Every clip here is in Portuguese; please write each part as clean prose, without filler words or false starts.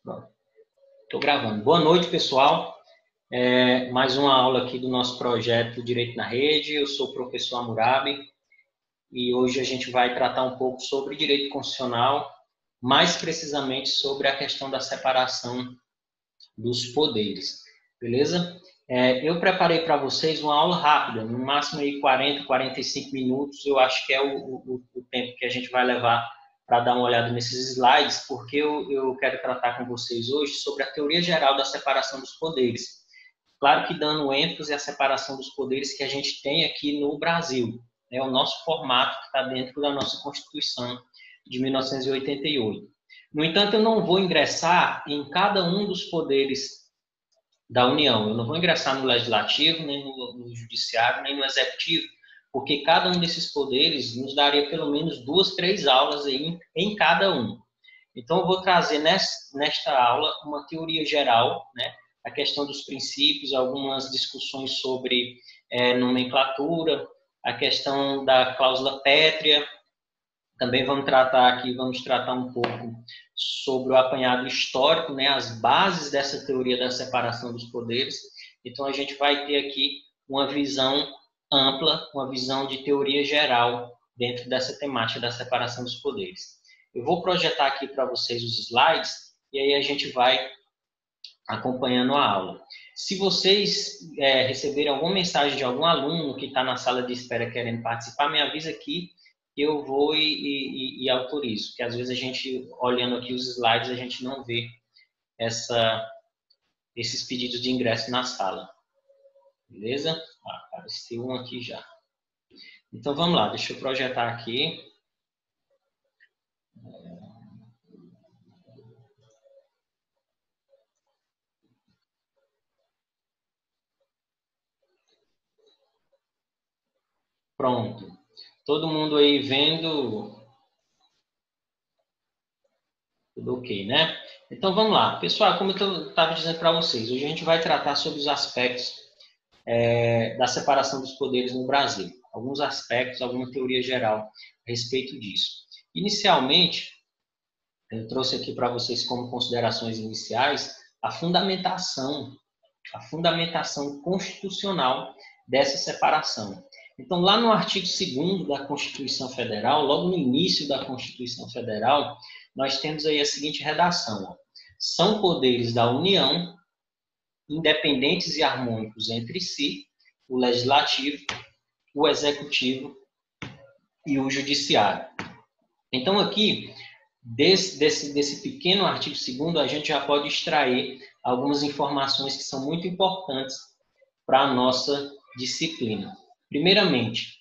Estou gravando. Boa noite, pessoal. Mais uma aula aqui do nosso projeto Direito na Rede. Eu sou o professor Hammurabi e hoje a gente vai tratar um pouco sobre direito constitucional, mais precisamente sobre a questão da separação dos poderes. Beleza? Eu preparei para vocês uma aula rápida, no máximo aí 40, 45 minutos. Eu acho que é o tempo que a gente vai levar para dar uma olhada nesses slides, porque eu quero tratar com vocês hoje sobre a teoria geral da separação dos poderes. Claro que dando ênfase à separação dos poderes que a gente tem aqui no Brasil. É o nosso formato que está dentro da nossa Constituição de 1988. No entanto, eu não vou ingressar em cada um dos poderes da União. Eu não vou ingressar no Legislativo, nem no Judiciário, nem no Executivo, porque cada um desses poderes nos daria pelo menos 2, 3 aulas aí em cada um. Então, eu vou trazer nesta aula uma teoria geral, né? A questão dos princípios, algumas discussões sobre nomenclatura, a questão da cláusula pétrea. Também vamos tratar um pouco sobre o apanhado histórico, né, as bases dessa teoria da separação dos poderes. Então, a gente vai ter aqui uma visão ampla, uma visão de teoria geral dentro dessa temática da separação dos poderes. Eu vou projetar aqui para vocês os slides e aí a gente vai acompanhando a aula. Se vocês receberem alguma mensagem de algum aluno que está na sala de espera querendo participar, me avisa aqui, eu vou e autorizo, porque às vezes a gente, olhando aqui os slides, a gente não vê esses pedidos de ingresso na sala. Beleza? Apareceu um aqui já. Então vamos lá, deixa eu projetar aqui. Pronto. Todo mundo aí vendo? Tudo ok, né? Então vamos lá. Pessoal, como eu estava dizendo para vocês, hoje a gente vai tratar sobre os aspectos da separação dos poderes no Brasil. Alguns aspectos, alguma teoria geral a respeito disso. Inicialmente, eu trouxe aqui para vocês como considerações iniciais a fundamentação constitucional dessa separação. Então, lá no artigo 2º da Constituição Federal, logo no início da Constituição Federal, nós temos aí a seguinte redação: ó. São poderes da União, independentes e harmônicos entre si, o Legislativo, o Executivo e o Judiciário. Então, aqui, desse pequeno artigo 2º, a gente já pode extrair algumas informações que são muito importantes para a nossa disciplina. Primeiramente,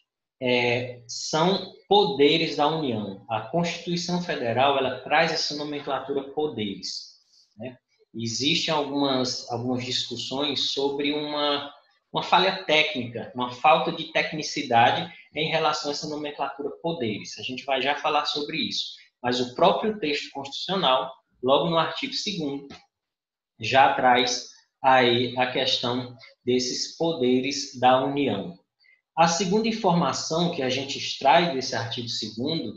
são poderes da União. A Constituição Federal, ela traz essa nomenclatura poderes, né? Existem algumas discussões sobre uma falha técnica, uma falta de tecnicidade em relação a essa nomenclatura poderes. A gente vai já falar sobre isso. Mas o próprio texto constitucional, logo no artigo 2º, já traz aí a questão desses poderes da União. A segunda informação que a gente extrai desse artigo 2º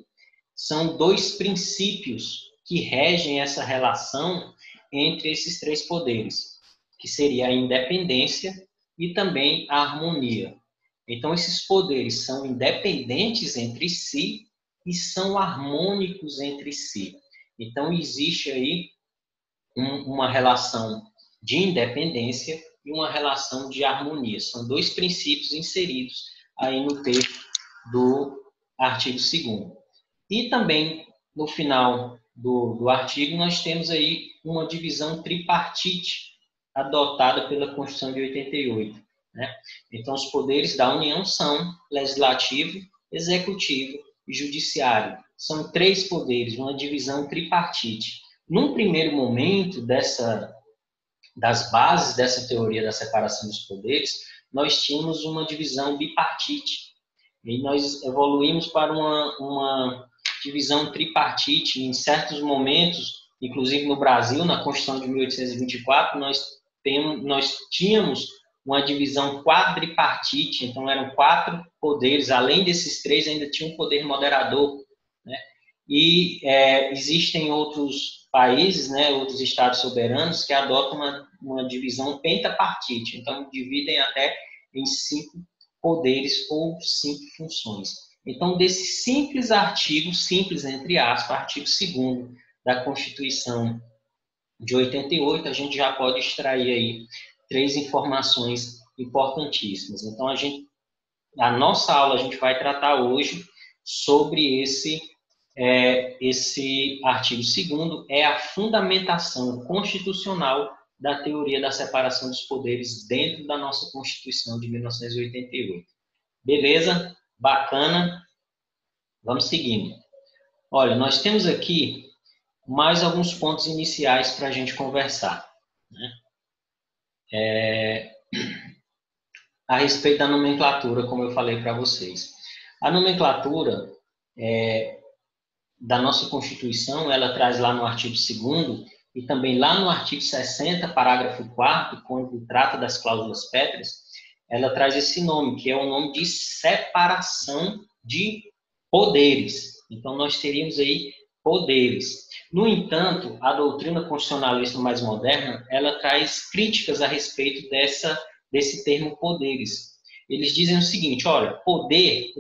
são 2 princípios que regem essa relação entre esses 3 poderes, que seria a independência e também a harmonia. Então, esses poderes são independentes entre si e são harmônicos entre si. Então, existe aí uma relação de independência e uma relação de harmonia. São 2 princípios inseridos aí no texto do artigo 2º. E também, no final do artigo, nós temos aí uma divisão tripartite adotada pela Constituição de 88. Né? Então, os poderes da União são Legislativo, Executivo e Judiciário. São 3 poderes, uma divisão tripartite. Num primeiro momento das bases dessa teoria da separação dos poderes, nós tínhamos uma divisão bipartite. E nós evoluímos para uma divisão tripartite. Em certos momentos, inclusive no Brasil, na Constituição de 1824, nós tínhamos uma divisão quadripartite. Então, eram 4 poderes. Além desses 3, ainda tinha um poder moderador, né? E existem outros países, né, outros estados soberanos, que adotam uma divisão pentapartite. Então, dividem até em 5 poderes ou 5 funções. Então, desse simples artigo, simples entre aspas, artigo 2º da Constituição de 88, a gente já pode extrair aí 3 informações importantíssimas. Então, a nossa aula a gente vai tratar hoje sobre esse artigo 2º, é a fundamentação constitucional da teoria da separação dos poderes dentro da nossa Constituição de 1988. Beleza? Bacana? Vamos seguindo. Olha, nós temos aqui mais alguns pontos iniciais para a gente conversar, né? A respeito da nomenclatura, como eu falei para vocês. A nomenclatura da nossa Constituição, ela traz lá no artigo 2º e também lá no artigo 60, parágrafo 4º, quando trata das cláusulas pétreas, ela traz esse nome, que é o nome de separação de poderes. Então, nós teríamos aí poderes. No entanto, a doutrina constitucionalista mais moderna, ela traz críticas a respeito desse termo poderes. Eles dizem o seguinte, olha, o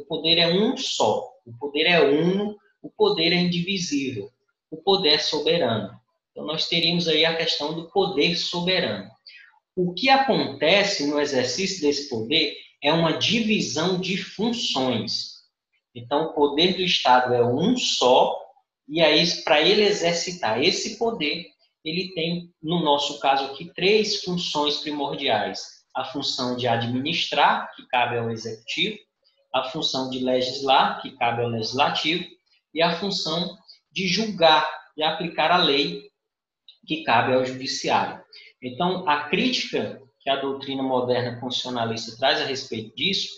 poder é um só, o poder é uno, o poder é indivisível, o poder é soberano. Então, nós teríamos aí a questão do poder soberano. O que acontece no exercício desse poder é uma divisão de funções. Então, o poder do Estado é um só, e aí, para ele exercitar esse poder, ele tem, no nosso caso aqui, 3 funções primordiais. A função de administrar, que cabe ao Executivo, a função de legislar, que cabe ao Legislativo, e a função de julgar e aplicar a lei, que cabe ao Judiciário. Então, a crítica que a doutrina moderna constitucionalista traz a respeito disso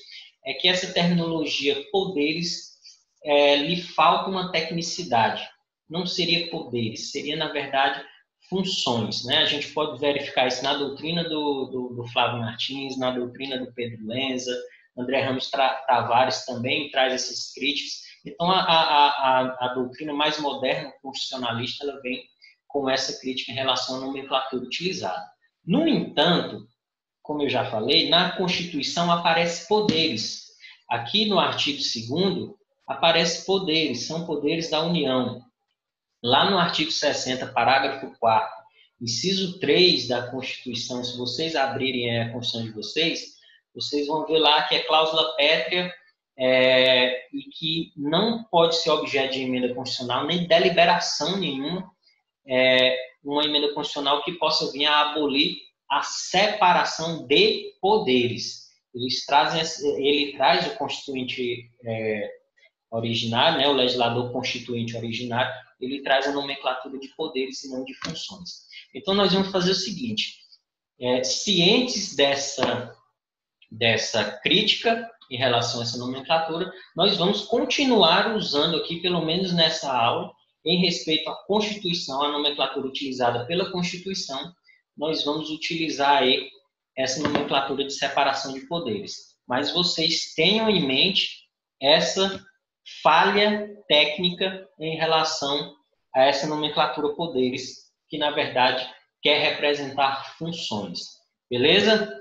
é que essa terminologia poderes lhe falta uma tecnicidade. Não seria poderes, seria, na verdade, funções, né? A gente pode verificar isso na doutrina do Flávio Martins, na doutrina do Pedro Lenza, André Ramos Tavares também traz essas críticas. Então, a doutrina mais moderna constitucionalista, ela vem com essa crítica em relação à nomenclatura utilizada. No entanto, como eu já falei, na Constituição aparece poderes. Aqui no artigo 2º, aparece poderes, são poderes da União. Lá no artigo 60, parágrafo 4º, inciso 3 da Constituição, se vocês abrirem a Constituição de vocês vão ver lá que é cláusula pétrea e que não pode ser objeto de emenda constitucional, nem deliberação nenhuma, uma emenda constitucional que possa vir a abolir a separação de poderes. Ele traz o constituinte originário, né, o legislador constituinte originário, ele traz a nomenclatura de poderes e não de funções. Então, nós vamos fazer o seguinte, cientes dessa crítica em relação a essa nomenclatura, nós vamos continuar usando aqui, pelo menos nessa aula, em respeito à Constituição, a nomenclatura utilizada pela Constituição, nós vamos utilizar aí essa nomenclatura de separação de poderes. Mas vocês tenham em mente essa falha técnica em relação a essa nomenclatura poderes, que na verdade quer representar funções. Beleza?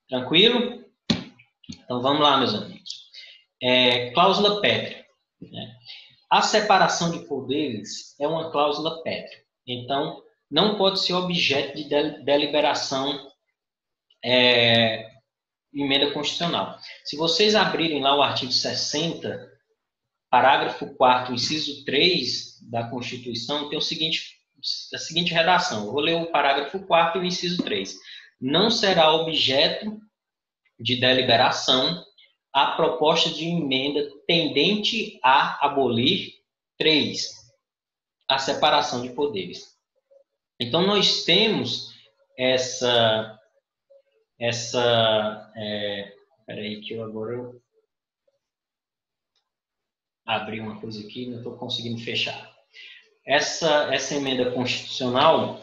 Tranquilo? Então vamos lá, meus amigos. Cláusula pétrea, né? A separação de poderes é uma cláusula pétrea. Então, não pode ser objeto de deliberação emenda constitucional. Se vocês abrirem lá o artigo 60, parágrafo 4º, inciso 3 da Constituição, tem a seguinte redação. Eu vou ler o parágrafo 4º e o inciso 3. Não será objeto de deliberação a proposta de emenda tendente a abolir 3. A separação de poderes. Então, nós temos peraí que eu agora abri uma coisa aqui, não estou conseguindo fechar. Essa emenda constitucional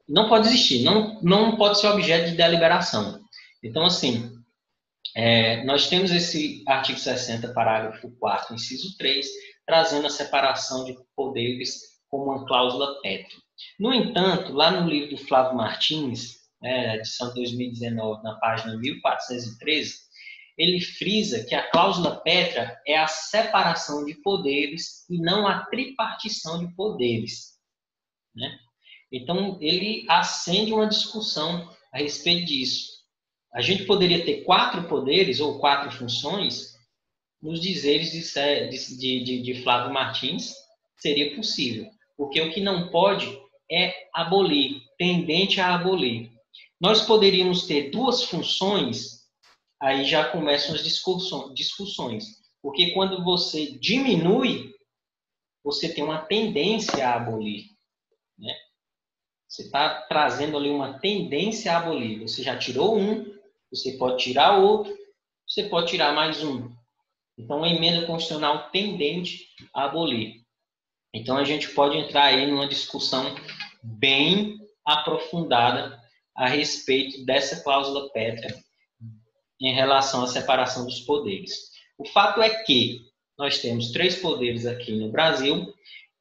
não pode existir, não pode ser objeto de deliberação. Então, assim, nós temos esse artigo 60, parágrafo 4º, inciso 3, trazendo a separação de poderes como uma cláusula pétrea. No entanto, lá no livro do Flávio Martins, edição 2019, na página 1413, ele frisa que a cláusula pétrea é a separação de poderes e não a tripartição de poderes, né? Então, ele acende uma discussão a respeito disso. A gente poderia ter 4 poderes ou 4 funções? Nos dizeres de Flávio Martins, seria possível. Porque o que não pode é abolir, tendente a abolir. Nós poderíamos ter 2 funções, aí já começam as discussões. Porque quando você diminui, você tem uma tendência a abolir, né? Você está trazendo ali uma tendência a abolir. Você já tirou um, você pode tirar outro, você pode tirar mais um. Então, a emenda constitucional tendente a abolir. Então, a gente pode entrar aí numa discussão bem aprofundada a respeito dessa cláusula pétrea em relação à separação dos poderes. O fato é que nós temos 3 poderes aqui no Brasil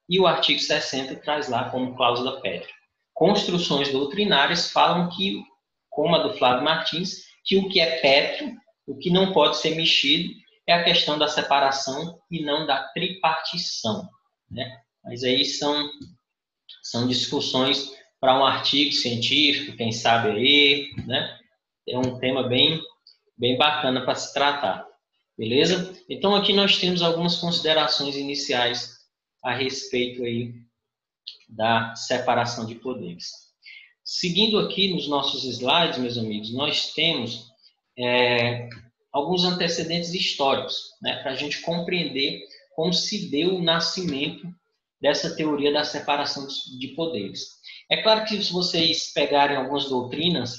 e o artigo 60 traz lá como cláusula pétrea. Construções doutrinárias falam que, como a do Flávio Martins, que o que é pétreo, o que não pode ser mexido, é a questão da separação e não da tripartição, né? Mas aí são discussões para um artigo científico, quem sabe aí, né? É um tema bem bacana para se tratar, beleza? Então aqui nós temos algumas considerações iniciais a respeito aí da separação de poderes. Seguindo aqui nos nossos slides, meus amigos, nós temos alguns antecedentes históricos, né, para a gente compreender como se deu o nascimento dessa teoria da separação de poderes. É claro que se vocês pegarem algumas doutrinas,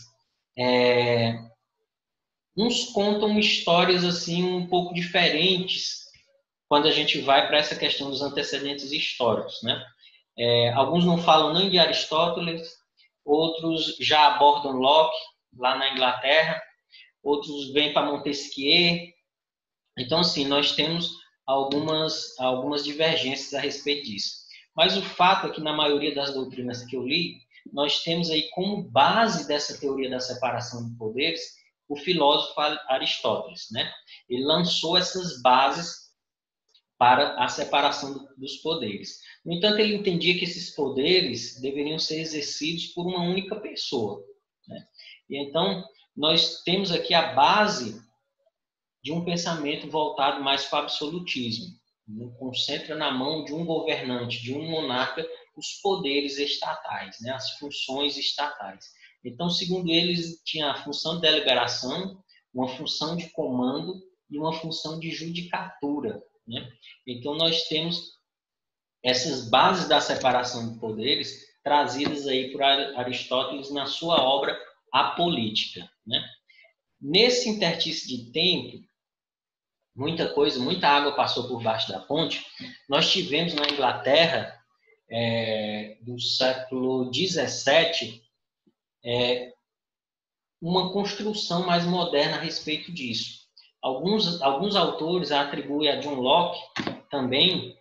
uns contam histórias assim um pouco diferentes quando a gente vai para essa questão dos antecedentes históricos, né? Alguns não falam nem de Aristóteles, outros já abordam Locke, lá na Inglaterra, outros vêm para Montesquieu. Então, assim, nós temos algumas divergências a respeito disso. Mas o fato é que, na maioria das doutrinas que eu li, nós temos aí como base dessa teoria da separação de poderes o filósofo Aristóteles, né? Ele lançou essas bases para a separação dos poderes. No entanto, ele entendia que esses poderes deveriam ser exercidos por uma única pessoa, né? E então, nós temos aqui a base de um pensamento voltado mais para o absolutismo. Concentra na mão de um governante, de um monarca, os poderes estatais, né? As funções estatais. Então, segundo eles, tinha a função de deliberação, uma função de comando e uma função de judicatura, né? Então, nós temos essas bases da separação de poderes trazidas aí por Aristóteles na sua obra A Política, né? Nesse interstício de tempo, muita água passou por baixo da ponte. Nós tivemos na Inglaterra, do século XVII, uma construção mais moderna a respeito disso. Alguns autores atribuem a John Locke também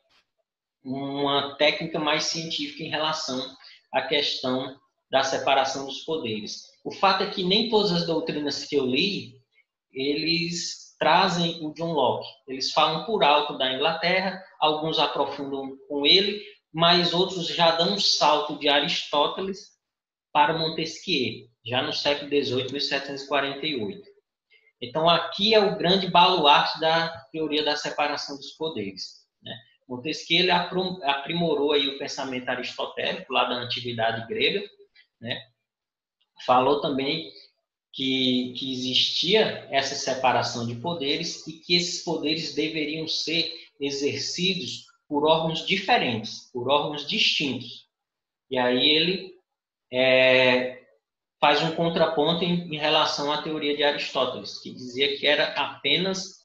uma técnica mais científica em relação à questão da separação dos poderes. O fato é que nem todas as doutrinas que eu li, eles trazem o John Locke. Eles falam por alto da Inglaterra, alguns aprofundam com ele, mas outros já dão um salto de Aristóteles para Montesquieu, já no século XVIII, 1748. Então, aqui é o grande baluarte da teoria da separação dos poderes, né? Montesquieu ele aprimorou aí o pensamento aristotélico lá da antiguidade grega, né? Falou também que existia essa separação de poderes e que esses poderes deveriam ser exercidos por órgãos diferentes, por órgãos distintos. E aí ele faz um contraponto em relação à teoria de Aristóteles, que dizia que era apenas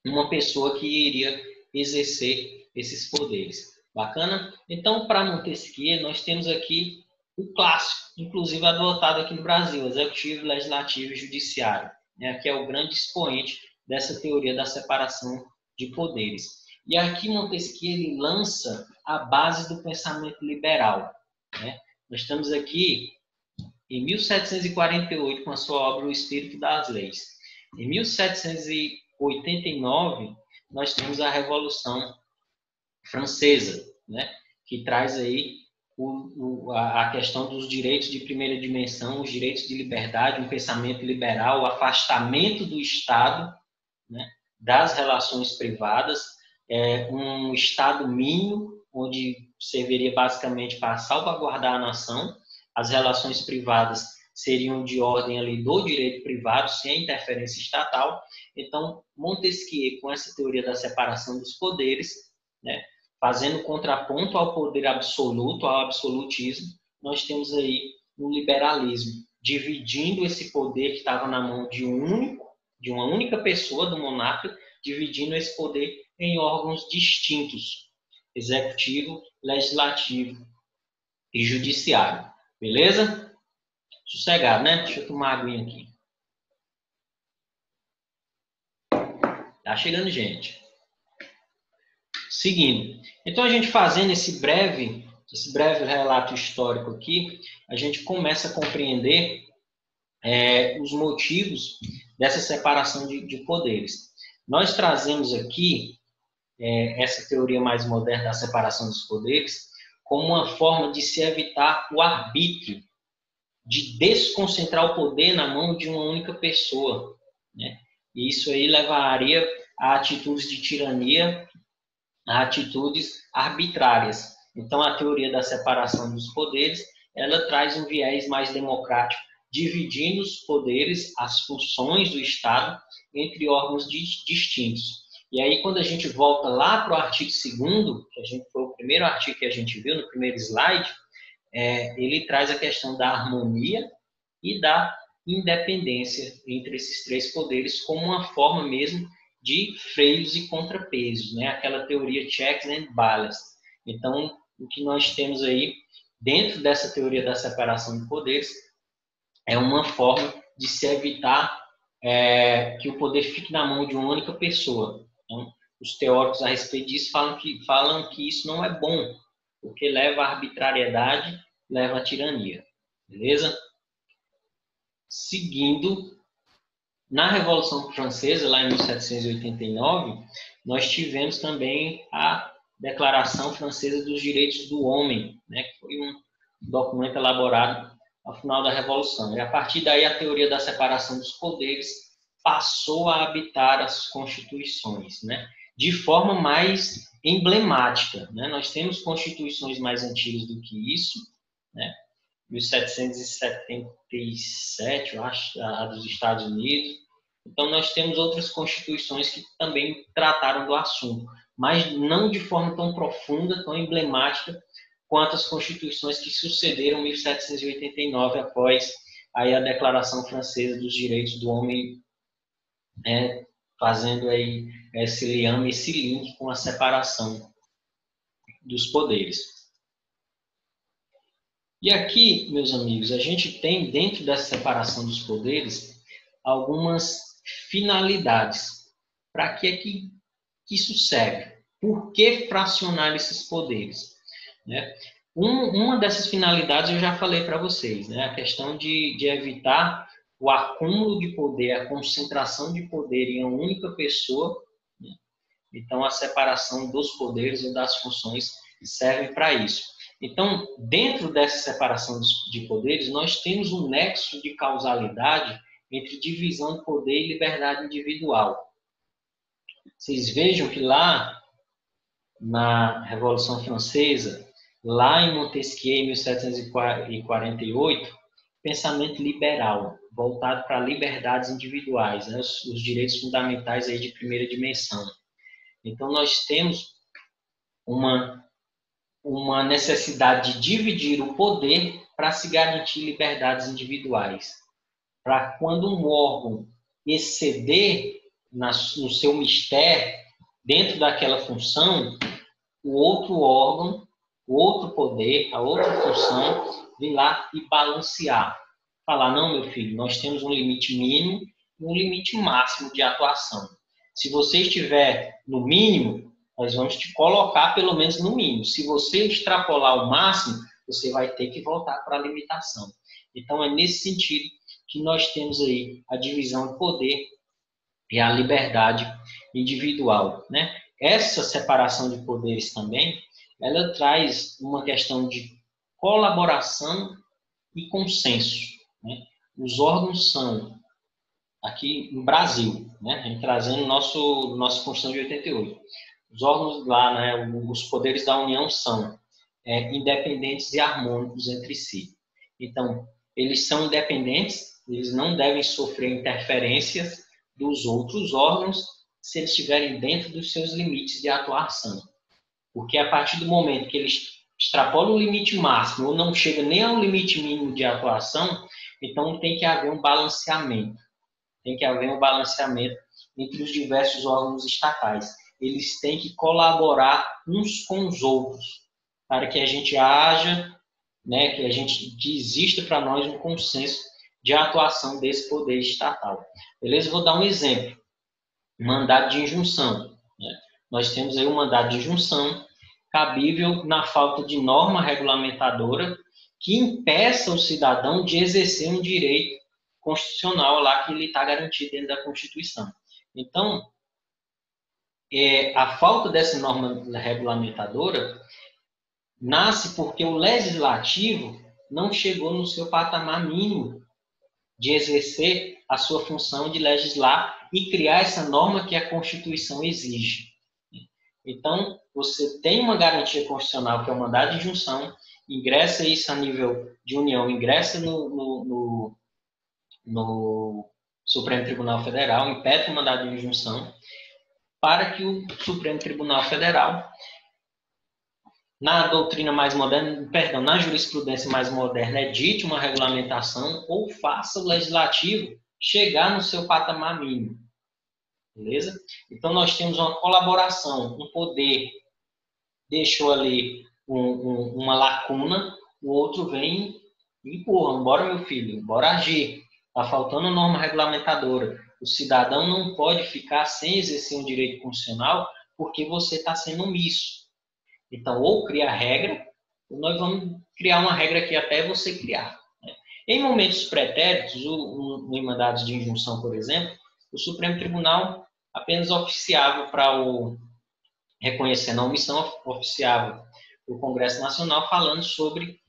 uma pessoa que iria exercer esses poderes. Bacana? Então, para Montesquieu, nós temos aqui o clássico, inclusive adotado aqui no Brasil, Executivo, Legislativo e Judiciário, né? Que é o grande expoente dessa teoria da separação de poderes. E aqui Montesquieu ele lança a base do pensamento liberal, né? Nós estamos aqui em 1748 com a sua obra O Espírito das Leis. Em 1789 nós temos a Revolução Francesa, né? Que traz aí a questão dos direitos de primeira dimensão, os direitos de liberdade, um pensamento liberal, o afastamento do Estado, né, das relações privadas, um Estado mínimo, onde serviria basicamente para salvaguardar a nação, as relações privadas seriam de ordem ali do direito privado, sem interferência estatal. Então, Montesquieu, com essa teoria da separação dos poderes, né, fazendo contraponto ao poder absoluto, ao absolutismo, nós temos aí o liberalismo, dividindo esse poder que estava na mão de uma única pessoa, do monarca, dividindo esse poder em órgãos distintos, executivo, legislativo e judiciário. Beleza? Sossegado, né? Deixa eu tomar uma aguinha aqui. Tá chegando gente. Seguindo. Então, a gente fazendo esse breve relato histórico aqui, a gente começa a compreender os motivos dessa separação de poderes. Nós trazemos aqui essa teoria mais moderna da separação dos poderes como uma forma de se evitar o arbítrio, de desconcentrar o poder na mão de uma única pessoa, né? E isso aí levaria a atitudes de tirania, a atitudes arbitrárias. Então, a teoria da separação dos poderes, ela traz um viés mais democrático, dividindo os poderes, as funções do Estado, entre órgãos distintos. E aí, quando a gente volta lá para o artigo 2º, que foi o primeiro artigo que a gente viu no primeiro slide, ele traz a questão da harmonia e da independência entre esses três poderes como uma forma mesmo de freios e contrapesos, né? Aquela teoria checks and balances. Então, o que nós temos aí dentro dessa teoria da separação de poderes é uma forma de se evitar que o poder fique na mão de uma única pessoa. Então, os teóricos a respeito disso falam que isso não é bom, porque leva à arbitrariedade, leva à tirania. Beleza? Seguindo, na Revolução Francesa, lá em 1789, nós tivemos também a Declaração Francesa dos Direitos do Homem, né, que foi um documento elaborado ao final da Revolução. E a partir daí, a teoria da separação dos poderes passou a habitar as constituições, né, de forma mais emblemática, né? Nós temos constituições mais antigas do que isso, né? 1777, eu acho, a dos Estados Unidos. Então, nós temos outras constituições que também trataram do assunto, mas não de forma tão profunda, tão emblemática, quanto as constituições que sucederam em 1789, após aí a Declaração Francesa dos Direitos do Homem, fazendo aí esse liame, esse link com a separação dos poderes. E aqui, meus amigos, a gente tem, dentro dessa separação dos poderes, algumas finalidades. Para que isso serve? Por que fracionar esses poderes? Né? Uma dessas finalidades eu já falei para vocês, né? A questão de evitar o acúmulo de poder, a concentração de poder em uma única pessoa. Né? Então, a separação dos poderes ou das funções serve para isso. Então, dentro dessa separação de poderes, nós temos um nexo de causalidade entre divisão de poder e liberdade individual. Vocês vejam que lá na Revolução Francesa, lá em Montesquieu, em 1748, pensamento liberal, voltado para liberdades individuais, né? Os direitos fundamentais aí de primeira dimensão. Então, nós temos uma necessidade de dividir o poder para se garantir liberdades individuais. Para quando um órgão exceder no seu mistério, dentro daquela função, o outro órgão, o outro poder, a outra função, vir lá e balancear. Falar, não, meu filho, nós temos um limite mínimo e um limite máximo de atuação. Se você estiver no mínimo, nós vamos te colocar pelo menos no mínimo. Se você extrapolar o máximo, você vai ter que voltar para a limitação. Então, é nesse sentido que nós temos aí a divisão de poder e a liberdade individual, né? Essa separação de poderes também, ela traz uma questão de colaboração e consenso, né? Os órgãos são, aqui no Brasil, né? A gente trazendo nossa Constituição de 88, os órgãos lá, né? Os poderes da União são independentes e harmônicos entre si. Então, eles são independentes, eles não devem sofrer interferências dos outros órgãos se eles estiverem dentro dos seus limites de atuação. Porque a partir do momento que eles extrapolam o limite máximo ou não chega nem ao limite mínimo de atuação, então tem que haver um balanceamento. Tem que haver um balanceamento entre os diversos órgãos estatais. Eles têm que colaborar uns com os outros para que a gente haja, né, que a gente exista para nós um consenso de atuação desse poder estatal. Beleza? Vou dar um exemplo. Mandado de injunção. Né? Nós temos aí um mandado de injunção cabível na falta de norma regulamentadora que impeça o cidadão de exercer um direito constitucional lá que ele está garantido dentro da Constituição. Então, a falta dessa norma regulamentadora nasce porque o legislativo não chegou no seu patamar mínimo de exercer a sua função de legislar e criar essa norma que a Constituição exige. Então, você tem uma garantia constitucional, que é o mandado de injunção, ingressa isso a nível de União, ingressa no Supremo Tribunal Federal, impede o mandado de injunção, para que o Supremo Tribunal Federal, na doutrina mais moderna, perdão, na jurisprudência mais moderna, edite uma regulamentação ou faça o legislativo chegar no seu patamar mínimo. Beleza? Então, nós temos uma colaboração, um poder deixou ali uma lacuna, o outro vem e empurra, bora meu filho, bora agir. Está faltando norma regulamentadora. O cidadão não pode ficar sem exercer um direito constitucional porque você está sendo omisso. Então, ou cria regra, ou nós vamos criar uma regra que até você criar. Né? Em momentos pretéritos, em mandados de injunção, por exemplo, o Supremo Tribunal apenas oficiava para reconhecendo a omissão, oficiava o Congresso Nacional falando sobre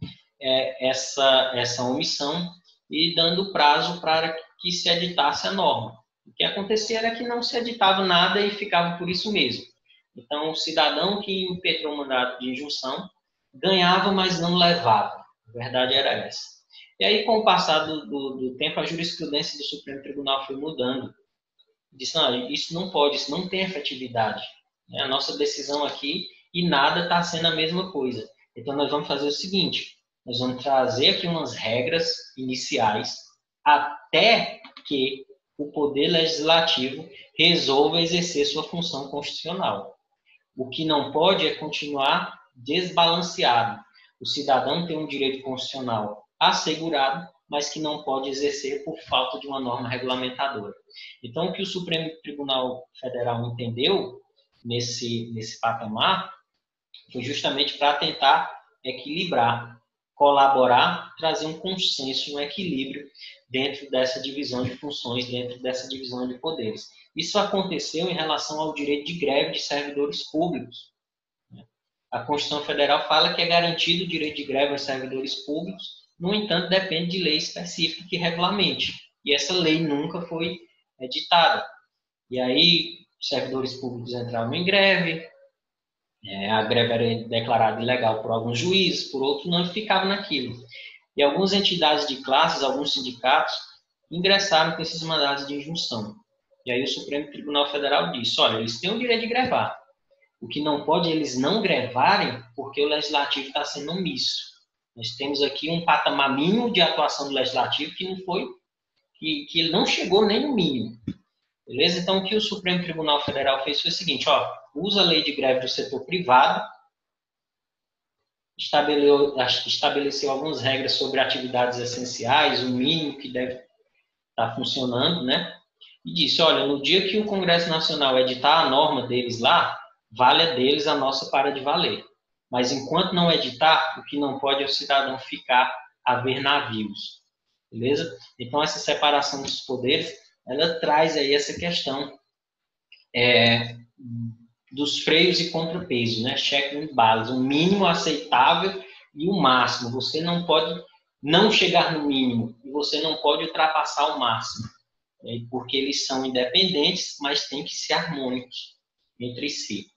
essa omissão e dando prazo para que se editasse a norma. O que acontecia era que não se editava nada e ficava por isso mesmo. Então, o cidadão que impetrou o mandato de injunção ganhava, mas não levava. A verdade era essa. E aí, com o passar do tempo, a jurisprudência do Supremo Tribunal foi mudando. Disse, não, isso não pode, isso não tem efetividade. É a nossa decisão aqui e nada está sendo a mesma coisa. Então, nós vamos fazer o seguinte, nós vamos trazer aqui umas regras iniciais até que o Poder Legislativo resolva exercer sua função constitucional. O que não pode é continuar desbalanceado. O cidadão tem um direito constitucional assegurado, mas que não pode exercer por falta de uma norma regulamentadora. Então, o que o Supremo Tribunal Federal entendeu nesse patamar foi justamente para tentar equilibrar, colaborar, trazer um consenso, um equilíbrio dentro dessa divisão de funções, dentro dessa divisão de poderes. Isso aconteceu em relação ao direito de greve de servidores públicos. A Constituição Federal fala que é garantido o direito de greve aos servidores públicos, no entanto, depende de lei específica que regulamente. E essa lei nunca foi editada. E aí, os servidores públicos entravam em greve, a greve era declarada ilegal por alguns juízes, por outros não, ficavam naquilo. E algumas entidades de classes, alguns sindicatos, ingressaram com esses mandados de injunção. E aí o Supremo Tribunal Federal disse, olha, eles têm o direito de grevar. O que não pode é eles não grevarem porque o Legislativo está sendo omisso. Nós temos aqui um patamar mínimo de atuação do Legislativo que não foi, que ele não chegou nem no mínimo. Beleza? Então, o que o Supremo Tribunal Federal fez foi o seguinte, usa a lei de greve do setor privado, estabeleceu algumas regras sobre atividades essenciais, o mínimo que deve estar funcionando, né? E disse, olha, no dia que o Congresso Nacional editar a norma deles lá, vale a deles, a nossa para de valer. Mas enquanto não editar, o que não pode é o cidadão ficar a ver navios. Beleza? Então, essa separação dos poderes, ela traz aí essa questão dos freios e contrapesos, né? Check and balance, o mínimo aceitável e o máximo. Você não pode não chegar no mínimo e você não pode ultrapassar o máximo, né? Porque eles são independentes, mas têm que ser harmônicos entre si.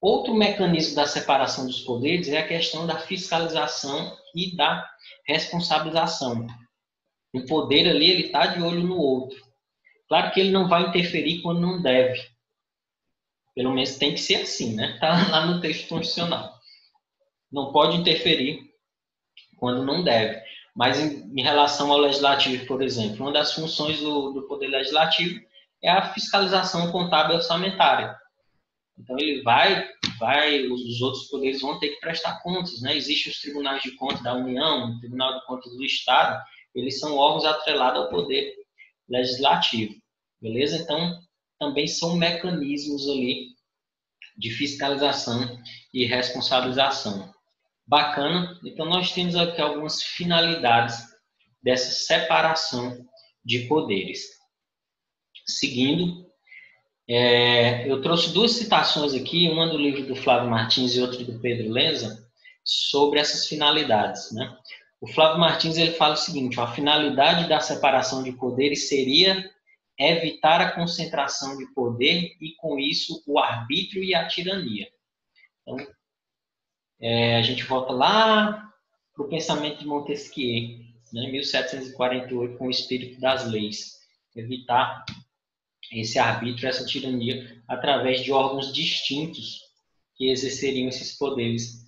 Outro mecanismo da separação dos poderes é a questão da fiscalização e da responsabilização. O poder ali, ele está de olho no outro. Claro que ele não vai interferir quando não deve. Pelo menos tem que ser assim, né? Está lá no texto constitucional. Não pode interferir quando não deve. Mas em relação ao legislativo, por exemplo, uma das funções do poder legislativo é a fiscalização contábil e orçamentária. Então, ele os outros poderes vão ter que prestar contas, né? Existem os tribunais de contas da União, o Tribunal de Contas do Estado, eles são órgãos atrelados ao poder legislativo, beleza? Então, também são mecanismos ali de fiscalização e responsabilização. Bacana? Então, nós temos aqui algumas finalidades dessa separação de poderes. Seguindo, eu trouxe duas citações aqui, uma do livro do Flávio Martins e outra do Pedro Lenza, sobre essas finalidades, né? O Flávio Martins ele fala o seguinte: a finalidade da separação de poderes seria evitar a concentração de poder e, com isso, o arbítrio e a tirania. Então, a gente volta lá para o pensamento de Montesquieu, né, 1748, com o espírito das leis. Evitar esse arbítrio, essa tirania, através de órgãos distintos que exerceriam esses poderes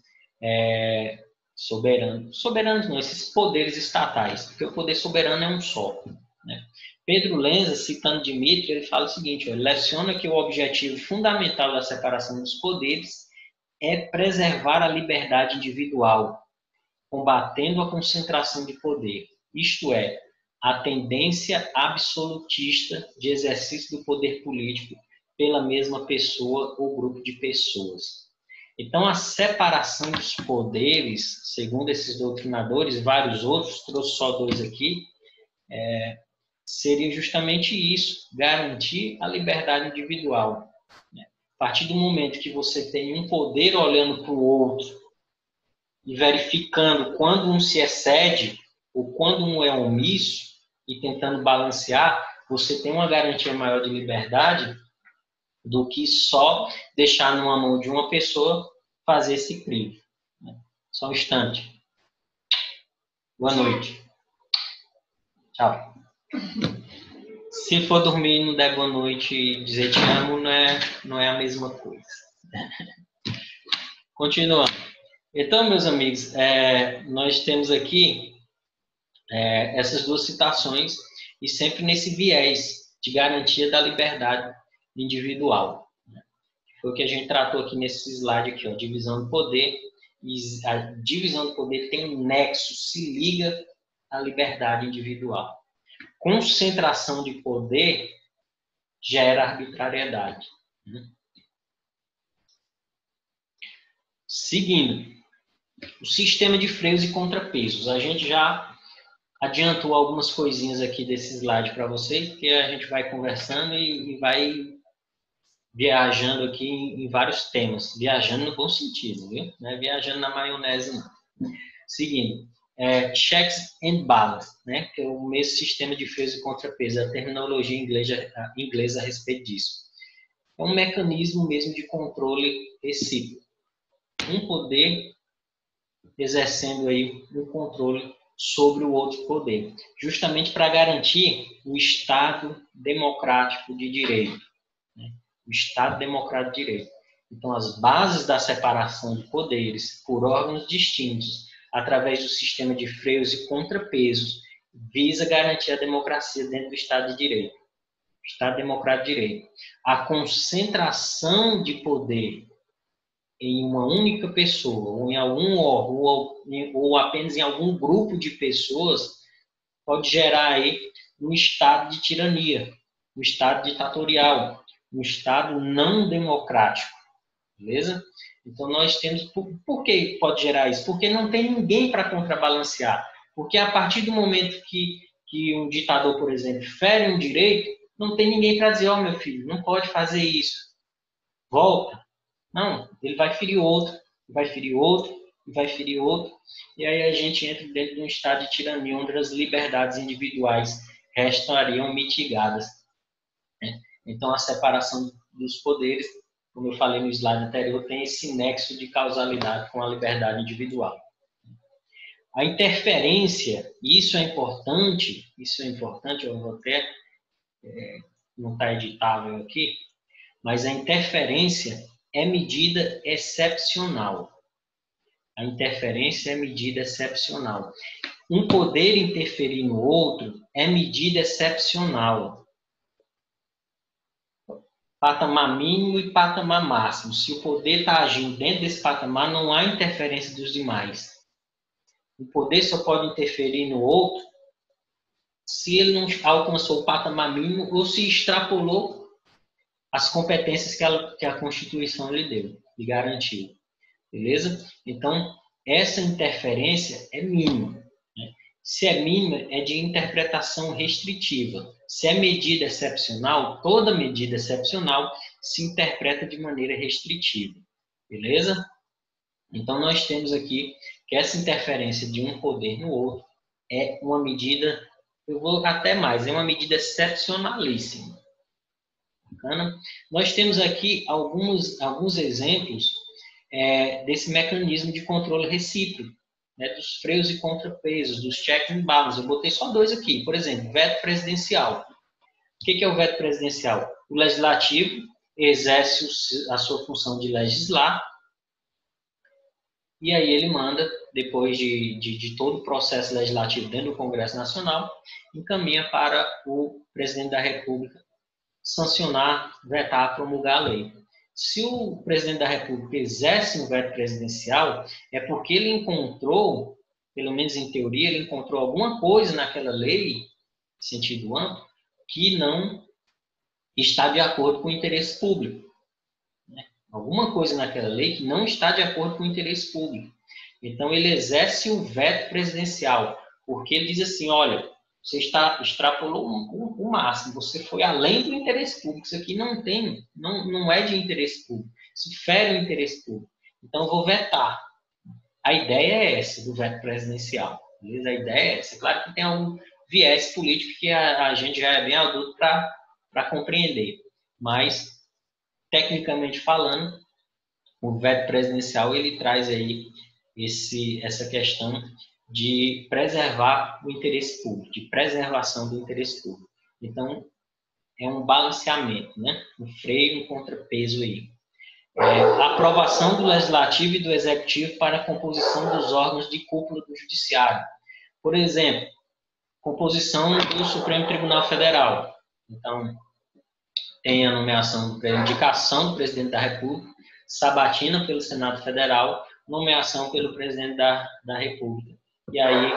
soberanos. Soberanos não, esses poderes estatais, porque o poder soberano é um só, né? Pedro Lenza, citando Dmitri, ele fala o seguinte: ele leciona que o objetivo fundamental da separação dos poderes é preservar a liberdade individual, combatendo a concentração de poder, isto é, a tendência absolutista de exercício do poder político pela mesma pessoa ou grupo de pessoas. Então, a separação dos poderes, segundo esses doutrinadores, vários outros, trouxe só dois aqui, seria justamente isso, garantir a liberdade individual. A partir do momento que você tem um poder olhando para o outro e verificando quando um se excede ou quando um é omisso e tentando balancear, você tem uma garantia maior de liberdade do que só deixar numa mão de uma pessoa fazer esse crivo. Só um instante. Boa noite. Tchau. Se for dormir e não der boa noite e dizer te amo, não é a mesma coisa. Continuando. Então, meus amigos, nós temos aqui essas duas citações e sempre nesse viés de garantia da liberdade individual. Né? Foi o que a gente tratou aqui nesse slide aqui, ó, divisão do poder. E a divisão do poder tem um nexo, se liga à liberdade individual. Concentração de poder gera arbitrariedade. Né? Seguindo, o sistema de freios e contrapesos. A gente já adiantou algumas coisinhas aqui desse slide para vocês, porque a gente vai conversando e vai viajando aqui em vários temas. Viajando no bom sentido, viu? Não é viajando na maionese, não. Seguindo, checks and balance, né? Que é o mesmo sistema de freios e contrapesos, a terminologia inglesa a respeito disso. É um mecanismo mesmo de controle recíproco. Um poder exercendo aí um controle sobre o outro poder, justamente para garantir o Estado democrático de direito. Né? O Estado democrático de direito. Então, as bases da separação de poderes por órgãos distintos, através do sistema de freios e contrapesos, visa garantir a democracia dentro do Estado de Direito. Estado democrático de direito. A concentração de poder em uma única pessoa, ou em algum órgão, ou apenas em algum grupo de pessoas, pode gerar aí um estado de tirania, um estado ditatorial, um Estado não democrático, beleza? Então, nós temos... Por que pode gerar isso? Porque não tem ninguém para contrabalancear. Porque a partir do momento que um ditador, por exemplo, fere um direito, não tem ninguém para dizer, ó, meu filho, não pode fazer isso. Volta. Não, ele vai ferir outro, vai ferir outro, vai ferir outro. E aí a gente entra dentro de um estado de tirania, onde as liberdades individuais estariam mitigadas, né? Então, a separação dos poderes, como eu falei no slide anterior, tem esse nexo de causalidade com a liberdade individual. A interferência, isso é importante, eu vou até, não está editável aqui, mas a interferência é medida excepcional. A interferência é medida excepcional. Um poder interferir no outro é medida excepcional. Patamar mínimo e patamar máximo. Se o poder está agindo dentro desse patamar, não há interferência dos demais. O poder só pode interferir no outro se ele não alcançou o patamar mínimo ou se extrapolou as competências que a Constituição lhe deu, lhe garantiu. Beleza? Então, essa interferência é mínima, né? Se é mínima, é de interpretação restritiva. Se é medida excepcional, toda medida excepcional se interpreta de maneira restritiva. Beleza? Então, nós temos aqui que essa interferência de um poder no outro é uma medida, eu vou até mais, é uma medida excepcionalíssima. Bacana? Nós temos aqui alguns exemplos desse mecanismo de controle recíproco, né, dos freios e contrapesos, dos checks and balances. Eu botei só dois aqui. Por exemplo, veto presidencial. O que é o veto presidencial? O legislativo exerce a sua função de legislar e aí ele manda, depois de todo o processo legislativo dentro do Congresso Nacional, encaminha para o presidente da República sancionar, vetar, promulgar a lei. Se o presidente da República exerce um veto presidencial, é porque ele encontrou, pelo menos em teoria, ele encontrou alguma coisa naquela lei, sentido amplo, que não está de acordo com o interesse público. Né? Alguma coisa naquela lei que não está de acordo com o interesse público. Então, ele exerce o veto presidencial, porque ele diz assim, olha, você extrapolou o máximo, você foi além do interesse público, isso aqui não é de interesse público, isso fere o interesse público. Então, eu vou vetar. A ideia é essa, do veto presidencial. Beleza? A ideia é essa. Claro que tem algum viés político que a gente já é bem adulto para compreender, mas, tecnicamente falando, o veto presidencial, ele traz aí essa questão de preservar o interesse público, de preservação do interesse público. Então, é um balanceamento, né? Um freio, um contrapeso aí. A aprovação do Legislativo e do Executivo para a composição dos órgãos de cúpula do Judiciário. Por exemplo, composição do Supremo Tribunal Federal. Então, tem a nomeação, a indicação do Presidente da República, sabatina pelo Senado Federal, nomeação pelo Presidente da República. E aí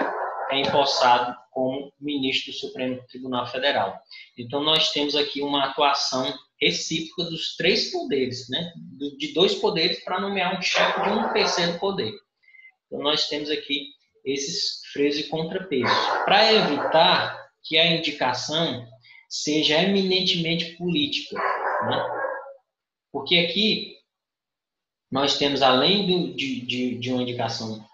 é empossado como ministro do Supremo Tribunal Federal. Então, nós temos aqui uma atuação recíproca dos três poderes, né? De dois poderes para nomear um chefe de um terceiro poder. Então, nós temos aqui esses freios e contrapesos. Para evitar que a indicação seja eminentemente política, né? Porque aqui nós temos, além de uma indicação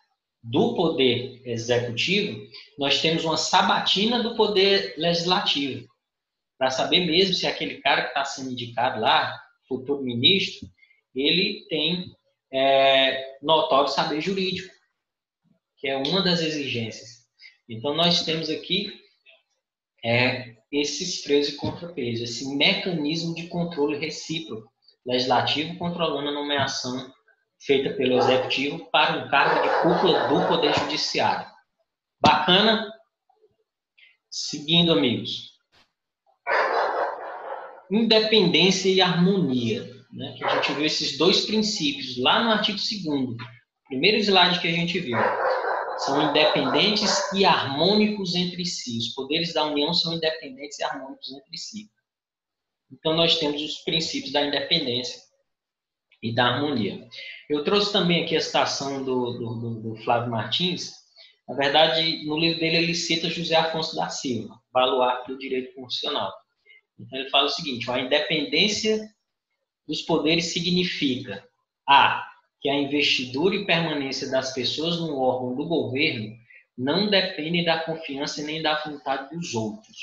do poder executivo, nós temos uma sabatina do poder legislativo, para saber mesmo se aquele cara que está sendo indicado lá, futuro ministro, ele tem notório saber jurídico, que é uma das exigências. Então, nós temos aqui esses freios e contrapesos, esse mecanismo de controle recíproco, legislativo controlando a nomeação feita pelo executivo para um cargo de cúpula do Poder Judiciário. Bacana? Seguindo, amigos. Independência e harmonia, né? Que a gente viu esses dois princípios lá no artigo 2º, primeiro slide que a gente viu. São independentes e harmônicos entre si. Os poderes da União são independentes e harmônicos entre si. Então, nós temos os princípios da independência e da harmonia. Eu trouxe também aqui a citação do Flávio Martins. Na verdade, no livro dele, ele cita José Afonso da Silva, baluarte do direito constitucional. Então, ele fala o seguinte: a independência dos poderes significa a. Que a investidura e permanência das pessoas no órgão do governo não dependem da confiança nem da vontade dos outros,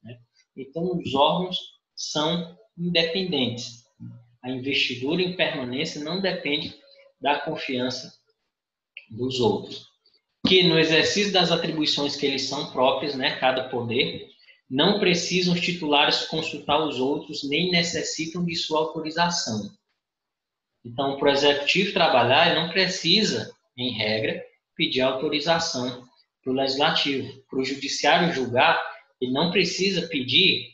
né? Então, os órgãos são independentes. A investidura e permanência não depende da confiança dos outros. Que no exercício das atribuições que eles são próprias, né, cada poder, não precisam os titulares consultar os outros, nem necessitam de sua autorização. Então, para o executivo trabalhar, ele não precisa, em regra, pedir autorização para o legislativo. Para o judiciário julgar, ele não precisa pedir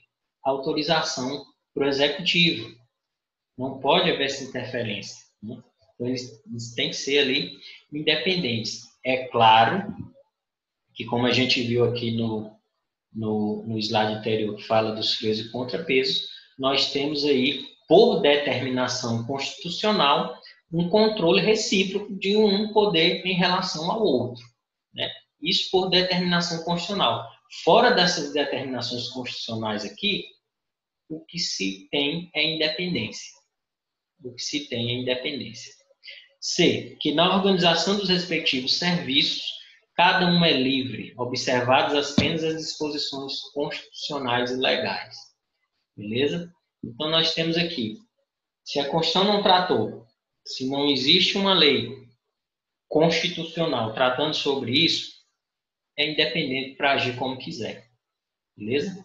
autorização para o executivo. Não pode haver essa interferência, né? Então, eles têm que ser ali independentes. É claro que, como a gente viu aqui no slide anterior, que fala dos freios e contrapesos, nós temos aí, por determinação constitucional, um controle recíproco de um poder em relação ao outro, né? Isso por determinação constitucional. Fora dessas determinações constitucionais aqui, o que se tem é independência. O que se tem é independência. C. Que na organização dos respectivos serviços, cada um é livre, observadas apenas as disposições constitucionais e legais. Beleza? Então, nós temos aqui, se a Constituição não tratou, se não existe uma lei constitucional tratando sobre isso, é independente para agir como quiser. Beleza?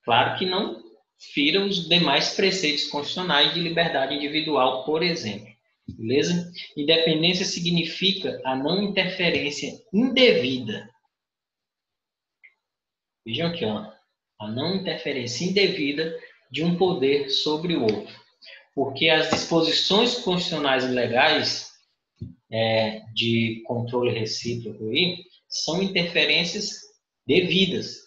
Claro que não fira os demais preceitos constitucionais de liberdade individual, por exemplo. Beleza? Independência significa a não interferência indevida. Vejam aqui, ó. A não interferência indevida de um poder sobre o outro. Porque as disposições constitucionais e legais de controle recíproco aí, são interferências devidas.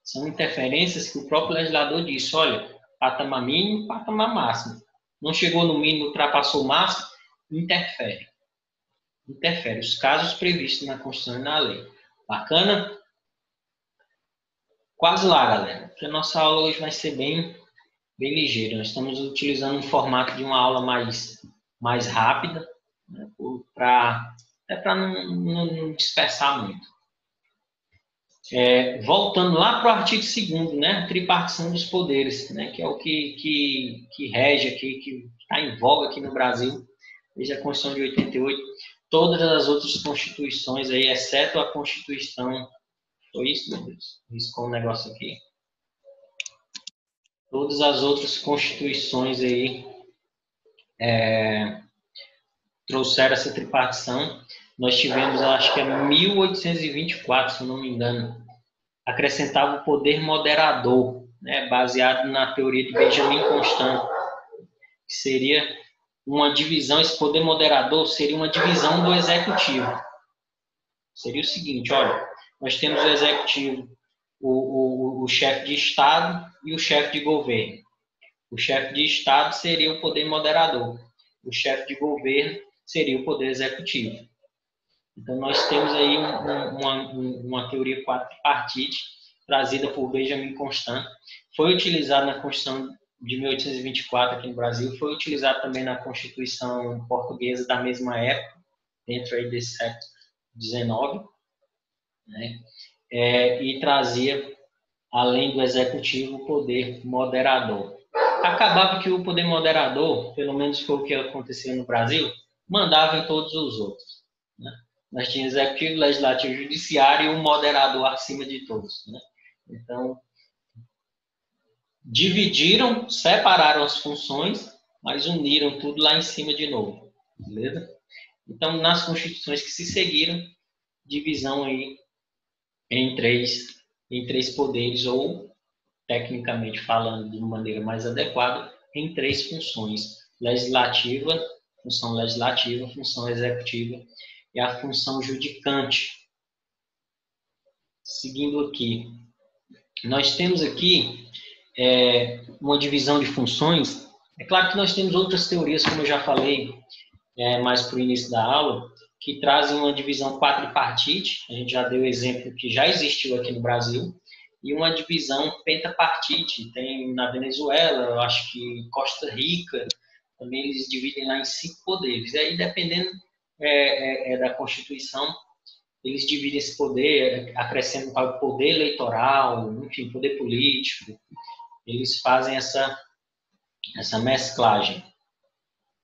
São interferências que o próprio legislador disse: olha, patamar mínimo, patamar máximo. Não chegou no mínimo, ultrapassou o máximo, interfere. Interfere. Os casos previstos na Constituição e na lei. Bacana? Quase lá, galera. Porque a nossa aula hoje vai ser bem ligeira. Nós estamos utilizando um formato de uma aula mais rápida, né, para não dispersar muito. Voltando lá para o artigo 2º, né, a tripartição dos poderes, né, que é o que rege aqui, que está em voga aqui no Brasil, desde a Constituição de 88, todas as outras constituições aí, exceto a Constituição, foi isso, meu Deus? Riscou um negócio aqui. Todas as outras constituições aí trouxeram essa tripartição. Nós tivemos, acho que é 1824, se eu não me engano, acrescentava o poder moderador, né, baseado na teoria de Benjamin Constant, que seria uma divisão, esse poder moderador seria uma divisão do executivo. Seria o seguinte, olha, nós temos o executivo, o chefe de Estado e o chefe de governo. O chefe de Estado seria o poder moderador. O chefe de governo seria o poder executivo. Então, nós temos aí uma teoria quadripartite trazida por Benjamin Constant. Foi utilizada na Constituição de 1824 aqui no Brasil, foi utilizado também na Constituição portuguesa da mesma época, dentro aí desse século XIX, né? E trazia, além do executivo, o poder moderador. Acabava que o poder moderador, pelo menos foi o que aconteceu no Brasil, mandava em todos os outros, né? Nós tínhamos executivo, legislativo, judiciário e um moderador acima de todos, né? Então, dividiram, separaram as funções, mas uniram tudo lá em cima de novo, beleza? Então, nas constituições que se seguiram, divisão aí em três poderes, ou, tecnicamente falando de uma maneira mais adequada, em 3 funções: legislativa, função legislativa, função executiva e a função judicante. Seguindo aqui, nós temos aqui uma divisão de funções. É claro que nós temos outras teorias, como eu já falei mais para o início da aula, que trazem uma divisão quadripartite. A gente já deu exemplo que já existiu aqui no Brasil, e uma divisão pentapartite. Tem na Venezuela, eu acho que Costa Rica, também eles dividem lá em 5 poderes. E aí, dependendo da Constituição, eles dividem esse poder, acrescentam o poder eleitoral, enfim, poder político. Eles fazem essa mesclagem.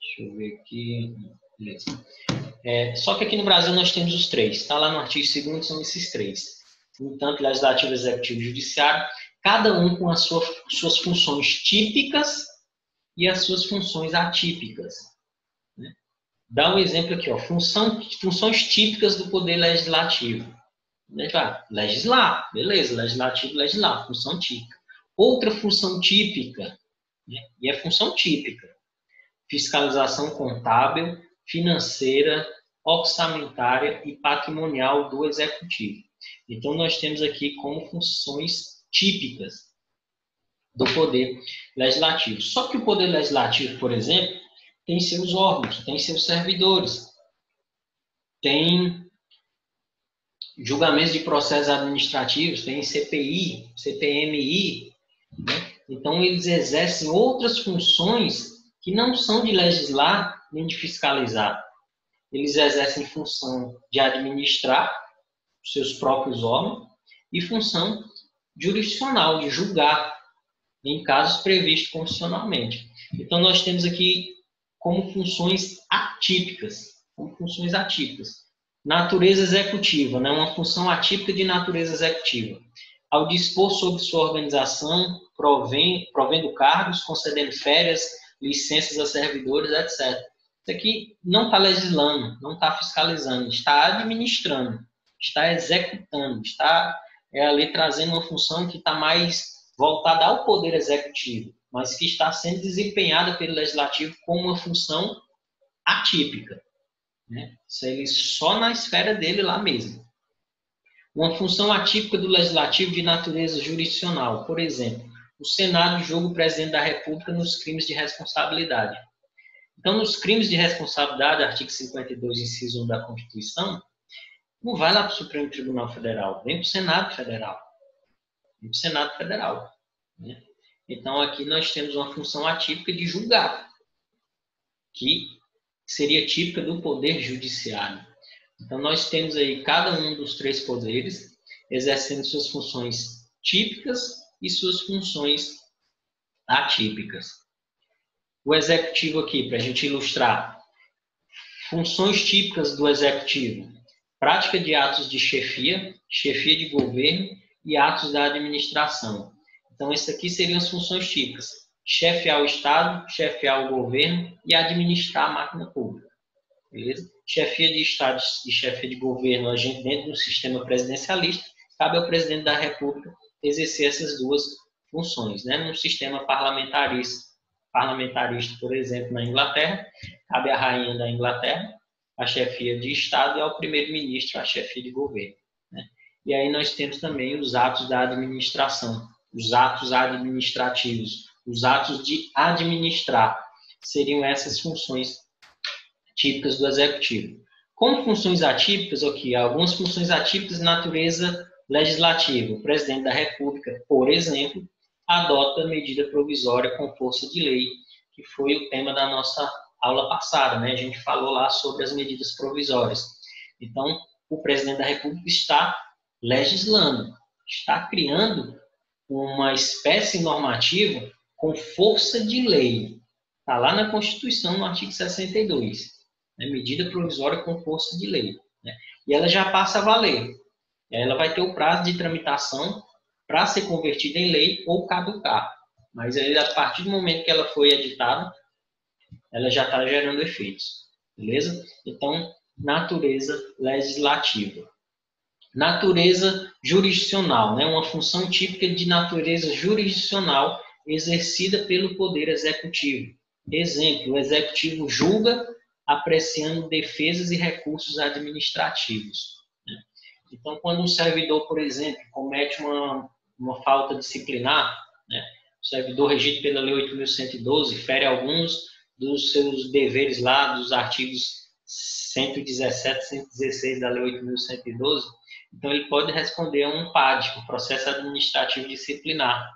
Deixa eu ver aqui. Beleza. Só que aqui no Brasil nós temos os 3. Está lá no artigo 2º, são esses 3. No entanto, legislativo, executivo e judiciário, cada um com as suas funções típicas e as suas funções atípicas. Né? Dá um exemplo aqui, ó, funções típicas do poder legislativo. Legislar, beleza, legislativo, legislar, função típica. Outra função típica, né? E é função típica, fiscalização contábil, financeira, orçamentária e patrimonial do executivo. Então, nós temos aqui como funções típicas do poder legislativo. Só que o poder legislativo, por exemplo, tem seus órgãos, tem seus servidores, tem julgamentos de processos administrativos, tem CPI, CPMI, né? Então, eles exercem outras funções que não são de legislar nem de fiscalizar. Eles exercem função de administrar os seus próprios órgãos e função jurisdicional, de julgar em casos previstos constitucionalmente. Então, nós temos aqui como funções atípicas. Natureza executiva, né? Uma função atípica de natureza executiva. Ao dispor sobre sua organização, provendo cargos, concedendo férias, licenças a servidores, etc. Isso aqui não está legislando, não está fiscalizando, está administrando, está executando, está ali trazendo uma função que está mais voltada ao poder executivo, mas que está sendo desempenhada pelo legislativo como uma função atípica. Né? Isso aí só na esfera dele lá mesmo. Uma função atípica do legislativo de natureza jurisdicional, por exemplo, o Senado julga o presidente da República nos crimes de responsabilidade. Então, nos crimes de responsabilidade, artigo 52, inciso 1 da Constituição, não vai lá para o Supremo Tribunal Federal, vem para o Senado Federal. Vem para o Senado Federal. Né? Então, aqui nós temos uma função atípica de julgar, que seria típica do Poder Judiciário. Então, nós temos aí cada um dos 3 poderes exercendo suas funções típicas e suas funções atípicas. O Executivo aqui, para a gente ilustrar. Funções típicas do Executivo. Prática de atos de chefia de governo e atos da administração. Então, essas aqui seriam as funções típicas. Chefiar o Estado, chefiar o governo e administrar a máquina pública. Beleza? Chefia de Estado e chefia de governo, a gente dentro do sistema presidencialista, cabe ao presidente da República exercer essas 2 funções. Né? No sistema parlamentarista, por exemplo, na Inglaterra, cabe à rainha da Inglaterra a chefia de Estado e ao primeiro-ministro a chefia de governo. Né? E aí nós temos também os atos da administração, os atos administrativos, os atos de administrar. Seriam essas funções típicas do Executivo. Como funções atípicas, aqui, algumas funções atípicas de natureza legislativa. O presidente da República, por exemplo, adota medida provisória com força de lei, que foi o tema da nossa aula passada, né? A gente falou lá sobre as medidas provisórias. Então, o presidente da República está legislando, está criando uma espécie normativa com força de lei. Está lá na Constituição, no artigo 62. Né? Medida provisória com força de lei. Né? E ela já passa a valer. Ela vai ter o prazo de tramitação para ser convertida em lei ou caducar. Mas aí, a partir do momento que ela foi editada, ela já está gerando efeitos. Beleza? Então, natureza legislativa. Natureza jurisdicional, né? Uma função típica de natureza jurisdicional exercida pelo Poder Executivo. Exemplo, o Executivo julga apreciando defesas e recursos administrativos. Né? Então, quando um servidor, por exemplo, comete uma falta disciplinar, né? o servidor regido pela Lei 8.112 fere alguns dos seus deveres lá dos artigos 117, 116 da Lei 8.112, então ele pode responder a um PAD, um processo administrativo disciplinar.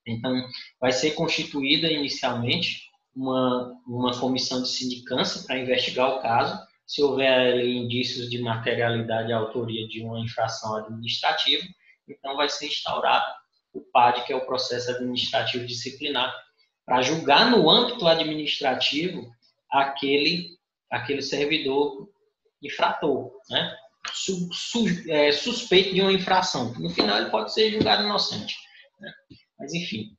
Então, vai ser constituída inicialmente uma comissão de sindicância para investigar o caso. Se houver ali indícios de materialidade e autoria de uma infração administrativa, então vai ser instaurado o PAD, que é o processo administrativo disciplinar, para julgar no âmbito administrativo aquele servidor infrator, né? Suspeito de uma infração. No final, ele pode ser julgado inocente, né? Mas, enfim,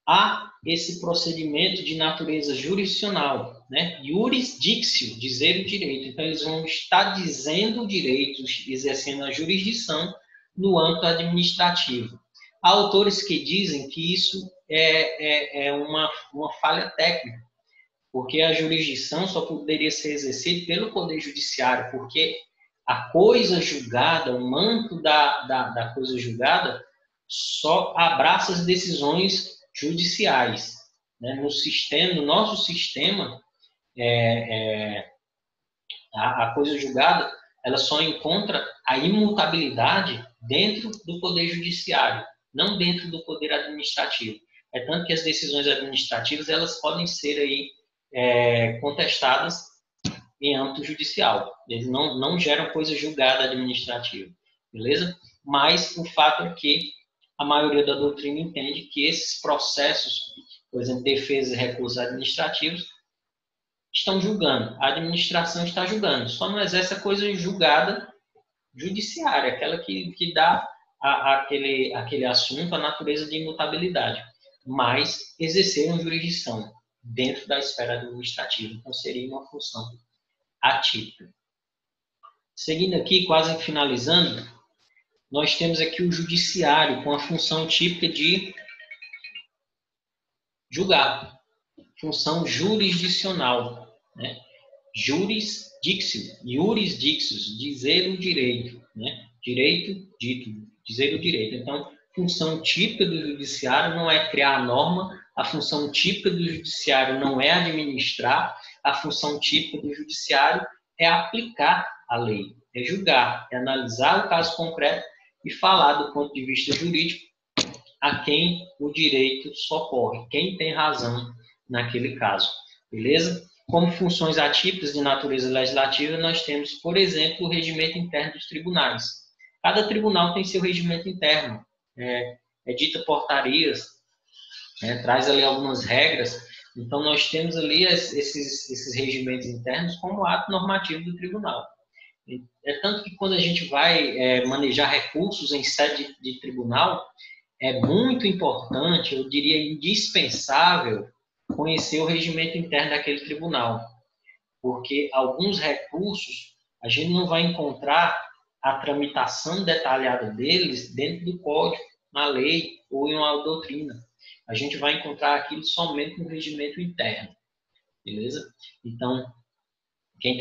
há esse procedimento de natureza jurisdicional, né? Jurisdictio, dizer o direito. Então, eles vão estar dizendo o direito, exercendo a jurisdição no âmbito administrativo. Há autores que dizem que isso é uma falha técnica, porque a jurisdição só poderia ser exercida pelo Poder Judiciário, porque a coisa julgada, o manto da coisa julgada, só abraça as decisões judiciais, né? No nosso sistema, a coisa julgada, ela só encontra a imutabilidade dentro do Poder Judiciário, não dentro do Poder Administrativo. É tanto que as decisões administrativas, elas podem ser aí contestadas em âmbito judicial. Eles não geram coisa julgada administrativa, beleza? Mas o fato é que a maioria da doutrina entende que esses processos, por exemplo, defesa e recursos administrativos, estão julgando. A administração está julgando. Só não exerce a coisa julgada judiciária, aquela que dá aquele assunto a natureza de imutabilidade. Mas exerceram jurisdição dentro da esfera administrativa. Então, seria uma função atípica. Seguindo aqui, quase finalizando, nós temos aqui o judiciário com a função típica de julgar, função jurisdicional, né? Jurisdictio, dizer o direito, né? Direito dito, dizer o direito. Então, função típica do judiciário não é criar a norma, a função típica do judiciário não é administrar, a função típica do judiciário é aplicar a lei, é julgar, é analisar o caso concreto e falar do ponto de vista jurídico a quem o direito socorre, quem tem razão naquele caso, beleza? Como funções atípicas de natureza legislativa, nós temos, por exemplo, o regimento interno dos tribunais. Cada tribunal tem seu regimento interno, edita portarias, traz ali algumas regras. Então, nós temos ali esses regimentos internos como ato normativo do tribunal. É tanto que quando a gente vai manejar recursos em sede de tribunal, é muito importante, eu diria indispensável, conhecer o regimento interno daquele tribunal. Porque alguns recursos a gente não vai encontrar a tramitação detalhada deles dentro do código, na lei ou em uma doutrina. A gente vai encontrar aquilo somente no regimento interno. Beleza? Então, quem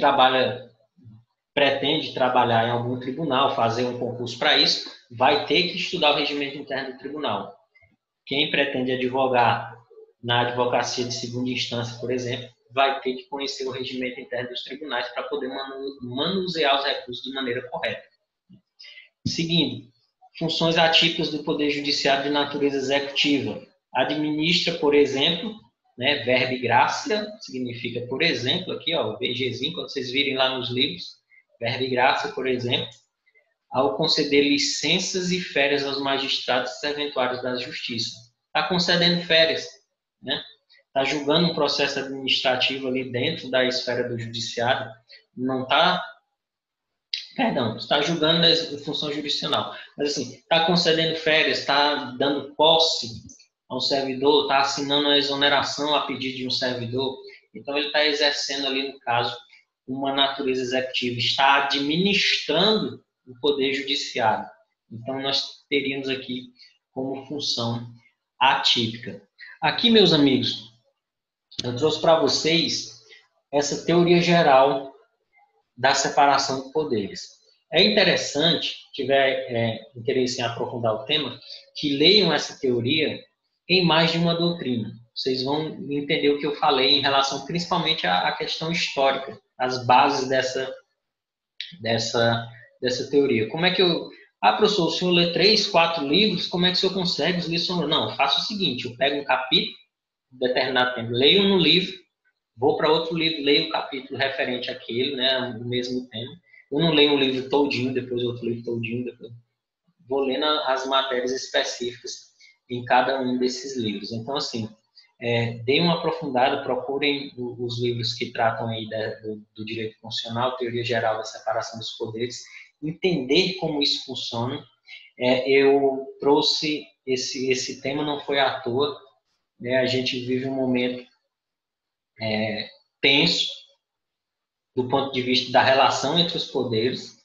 pretende trabalhar em algum tribunal, fazer um concurso para isso, vai ter que estudar o regimento interno do tribunal. Quem pretende advogar na advocacia de segunda instância, por exemplo, vai ter que conhecer o regimento interno dos tribunais para poder manusear os recursos de maneira correta. Seguindo, funções atípicas do Poder Judiciário de natureza executiva. Administra, por exemplo, verbe gratia, significa, por exemplo, aqui, ó, VGzinho, quando vocês virem lá nos livros, verbe gratia, por exemplo, ao conceder licenças e férias aos magistrados serventuários da Justiça. Está concedendo férias, né? Está julgando um processo administrativo ali dentro da esfera do judiciário, não está... Perdão, está julgando em função jurisdicional. Mas, assim, está concedendo férias, está dando posse a um servidor, está assinando a exoneração a pedido de um servidor. Então, ele está exercendo ali, no caso, uma natureza executiva, está administrando o Poder Judiciário. Então, nós teríamos aqui como função atípica. Aqui, meus amigos, eu trouxe para vocês essa teoria geral da separação de poderes. É interessante, se tiver interesse em aprofundar o tema, que leiam essa teoria em mais de uma doutrina. Vocês vão entender o que eu falei em relação principalmente à questão histórica, as bases dessa teoria. Como é que eu... Ah, professor, o senhor lê 3, 4 livros, como é que o senhor consegue os livros? Não, eu faço o seguinte, eu pego um capítulo, determinado tempo, leio no livro, vou para outro livro, leio o capítulo referente àquele, né, o mesmo tema. Eu não leio um livro todinho, depois outro livro todinho, depois vou lendo as matérias específicas em cada um desses livros. Então, assim, deem uma aprofundada, procurem os livros que tratam aí do direito constitucional, teoria geral da separação dos poderes, entender como isso funciona. Eu trouxe esse tema, não foi à toa, né? A gente vive um momento tenso do ponto de vista da relação entre os poderes,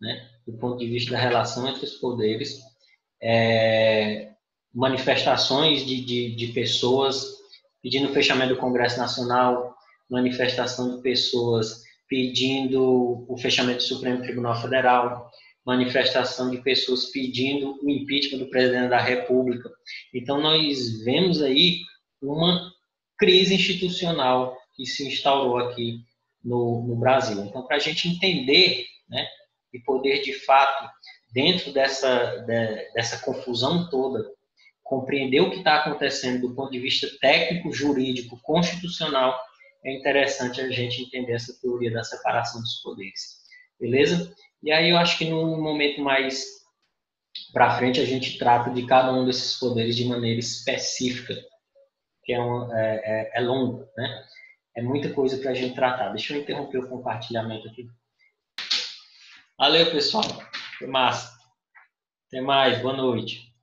né? Do ponto de vista da relação entre os poderes, manifestações de pessoas pedindo o fechamento do Congresso Nacional, manifestação de pessoas pedindo o fechamento do Supremo Tribunal Federal, manifestação de pessoas pedindo o impeachment do presidente da República. Então, nós vemos aí uma crise institucional que se instaurou aqui no Brasil. Então, para a gente entender, né, e poder, de fato, dentro dessa confusão toda, compreender o que está acontecendo do ponto de vista técnico, jurídico, constitucional, é interessante a gente entender essa teoria da separação dos poderes. Beleza? E aí eu acho que num momento mais para frente a gente trata de cada um desses poderes de maneira específica, que é longo, né? É muita coisa para a gente tratar. Deixa eu interromper o compartilhamento aqui. Valeu, pessoal. Foi massa. Até mais. Boa noite.